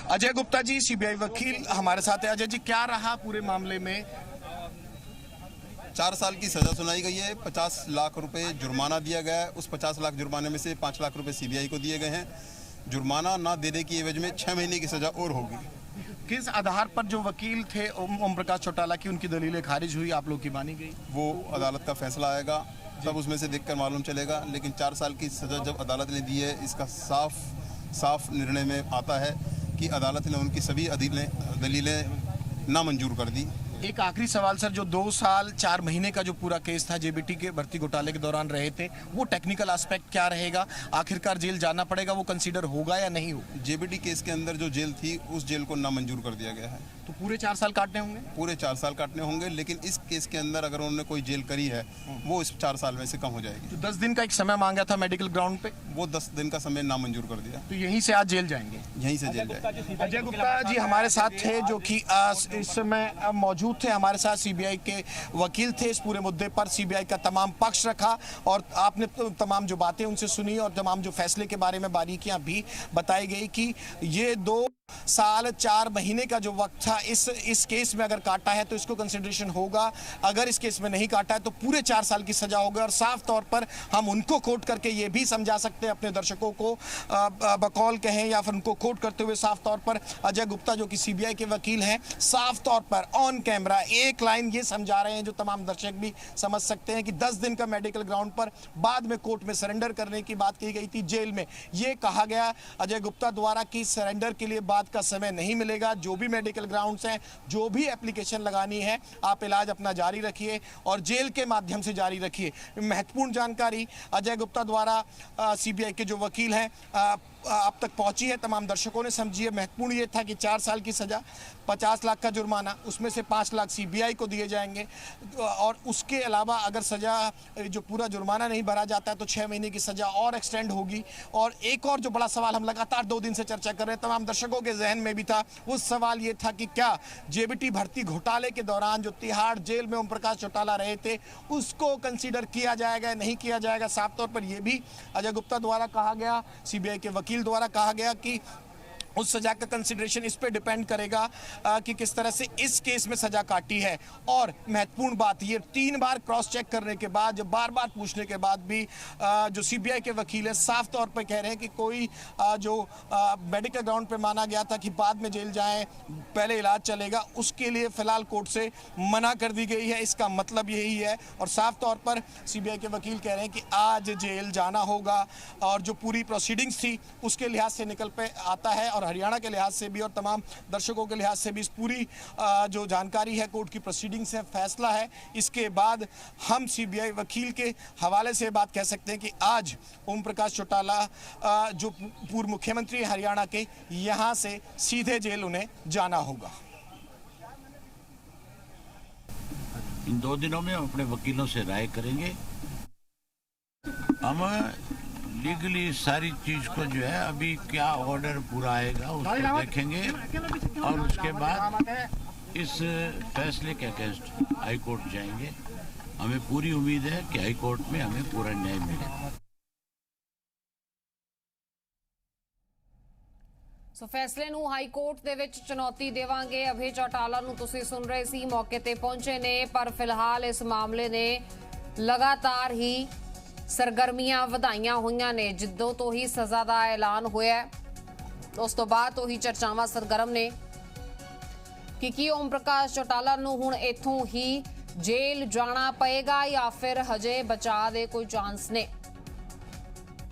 Ajay Gupta ji, CBI वकील हमारे साथ है। अजय जी, क्या रहा पूरे मामले में? 4 साल की सजा सुनाई गई है, 50 लाख रुपए जुर्माना दिया गया है। उस 50 लाख जुर्माने में से 5 लाख रुपए सीबीआई को दिए गए हैं। जुर्माना ना देने की एवज में 6 महीने की सजा और होगी। किस आधार पर जो वकील थे ओम प्रकाश चौटाला की, उनकी दलीलें खारिज हुई, आप लोग की मानी गई? वो अदालत का फैसला आएगा तब उसमें से देखकर मालूम चलेगा। लेकिन 4 साल की सजा जब अदालत ने दी है, इसका साफ निर्णय में आता है कि अदालत ने उनकी सभी दलीलें नामंजूर कर दी। एक आखिरी सवाल सर, जो 2 साल 4 महीने का जो पूरा केस था जेबीटी के भर्ती घोटाले के दौरान रहे थे, वो टेक्निकल एस्पेक्ट क्या रहेगा? आखिरकार जेल जाना पड़ेगा, वो कंसीडर होगा या नहीं होगा? जेबीटी केस के अंदर जो जेल थी, उस जेल को नामंजूर कर दिया गया है। तो पूरे 4 साल काटने होंगे? पूरे 4 साल काटने होंगे, लेकिन इस केस के अंदर अगर उन्होंने कोई जेल करी है, वो इस 4 साल में से कम हो जाएगी। तो 10 दिन का एक समय मांगा था मेडिकल ग्राउंड पे, वो 10 दिन का समय नामंजूर कर दिया। तो यहीं से आज जेल जाएंगे? यहीं से जेल जाएंगे। अजय गुप्ता जी हमारे साथ थे, जो कि इस समय मौजूद थे हमारे साथ। सीबीआई के वकील थे। इस पूरे मुद्दे पर सीबीआई का तमाम पक्ष रखा और आपने तमाम जो बातें उनसे सुनी और तमाम जो फैसले के बारे में बारीकियां भी बताई गई कि ये 2 साल 4 महीने का जो वक्त था इस केस में अगर काटा है तो इसको कंसिडरेशन होगा, अगर इस केस में नहीं काटा है तो पूरे 4 साल की सजा होगी। और साफ तौर पर हम उनको कोट करके ये भी समझा सकते हैं अपने दर्शकों को, बकौल कहें या फिर उनको कोट करते हुए साफ तौर पर अजय गुप्ता जो कि सीबीआई के वकील हैं, साफ तौर पर ऑन कैमरा एक लाइन ये समझा रहे हैं जो तमाम दर्शक भी समझ सकते हैं कि 10 दिन का मेडिकल ग्राउंड पर, बाद में कोर्ट में सरेंडर करने की बात की गई थी जेल में। ये कहा गया अजय गुप्ता द्वारा कि सरेंडर के लिए बाद का समय नहीं मिलेगा। जो भी मेडिकल ग्राउंड्स हैं, जो भी एप्लीकेशन लगानी है, आप इलाज अपना जारी रखिए और जेल के माध्यम से जारी रखिए। महत्वपूर्ण जानकारी अजय गुप्ता द्वारा सीबीआई के जो वकील हैं अब तक पहुंची है, तमाम दर्शकों ने समझी है। महत्वपूर्ण ये था कि 4 साल की सजा, 50 लाख का जुर्माना, उसमें से 5 लाख सीबीआई को दिए जाएंगे और उसके अलावा अगर सजा जो पूरा जुर्माना नहीं भरा जाता है तो 6 महीने की सजा और एक्सटेंड होगी। और एक और जो बड़ा सवाल हम लगातार 2 दिन से चर्चा कर रहे हैं, तमाम दर्शकों के जहन में भी था, वो सवाल ये था कि क्या जेबीटी भर्ती घोटाले के दौरान जो तिहाड़ जेल में ओम प्रकाश चौटाला रहे थे, उसको कंसीडर किया जाएगा या नहीं किया जाएगा? साफ तौर पर यह भी अजय गुप्ता द्वारा कहा गया, सीबीआई के वकील द्वारा कहा गया कि उस सजा का कंसिडरेशन इस पे डिपेंड करेगा कि किस तरह से इस केस में सजा काटी है। और महत्वपूर्ण बात ये 3 बार क्रॉस चेक करने के बाद, जब बार-बार पूछने के बाद भी जो सीबीआई के वकील है साफ तौर पर कह रहे हैं कि कोई जो मेडिकल ग्राउंड पे माना गया था कि बाद में जेल जाएं, पहले इलाज चलेगा, उसके लिए फिलहाल कोर्ट से मना कर दी गई है। इसका मतलब यही है और साफ तौर पर सीबीआई के वकील कह रहे हैं कि आज जेल जाना होगा और जो पूरी प्रोसीडिंग्स थी उसके लिहाज से निकल पे आता है और हरियाणा के लिहाज से भी और तमाम दर्शकों के लिहाज से भी इस पूरी जो जानकारी है, कोर्ट की प्रोसीडिंग्स है, फैसला है, इसके बाद हम सीबीआई वकील के हवाले से बात कह सकते हैं कि आज ओम प्रकाश चौटाला जो पूर्व मुख्यमंत्री हरियाणा के, यहां से सीधे जेल उन्हें जाना होगा। इन 2 दिनों में हम अपने वकीलों से राय करेंगे। हम लीगली सारी चीज को जो है, अभी क्या ऑर्डर पूरा आएगा उसको देखेंगे और उसके बाद इस फैसले के अगेंस्ट हाई कोर्ट जाएंगे। हमें पूरी उम्मीद है कि हाई कोर्ट में हमें पूरा न्याय मिलेगा। सो फैसले ਨੂੰ ਹਾਈ ਕੋਰਟ ਦੇ ਵਿੱਚ ਚੁਣੌਤੀ ਦੇਵਾਂਗੇ। ਅਭੈ ਚੌਟਾਲਾ ਨੂੰ ਤੁਸੀਂ ਸੁਣ ਰਹੇ ਸੀ, ਮੌਕੇ ਤੇ ਪਹੁੰਚੇ ਨੇ, ਪਰ ਫਿਲਹਾਲ ਇਸ ਮਾਮਲੇ ਨੇ ਲਗਾਤਾਰ ਹੀ सरगर्मियां ਵਧਾਈਆਂ ਹੋਈਆਂ ਨੇ। ਜਿੱਦੋਂ ਤੋਂ ਹੀ ਸਜ਼ਾ ਦਾ ਐਲਾਨ ਹੋਇਆ ਉਸ ਤੋਂ ਬਾਅਦ ਤੋਂ ਹੀ ਚਰਚਾਵਾਂ ਸਰਗਰਮ ਨੇ ਕਿ ਕੀ ਓਮ ਪ੍ਰਕਾਸ਼ ਚੌਟਾਲਾ ਨੂੰ ਹੁਣ ਇੱਥੋਂ ਹੀ ਜੇਲ੍ਹ ਜਾਣਾ ਪਏਗਾ ਜਾਂ ਫਿਰ ਹਜੇ ਬਚਾਅ ਦੇ ਕੋਈ ਚਾਂਸ ਨੇ।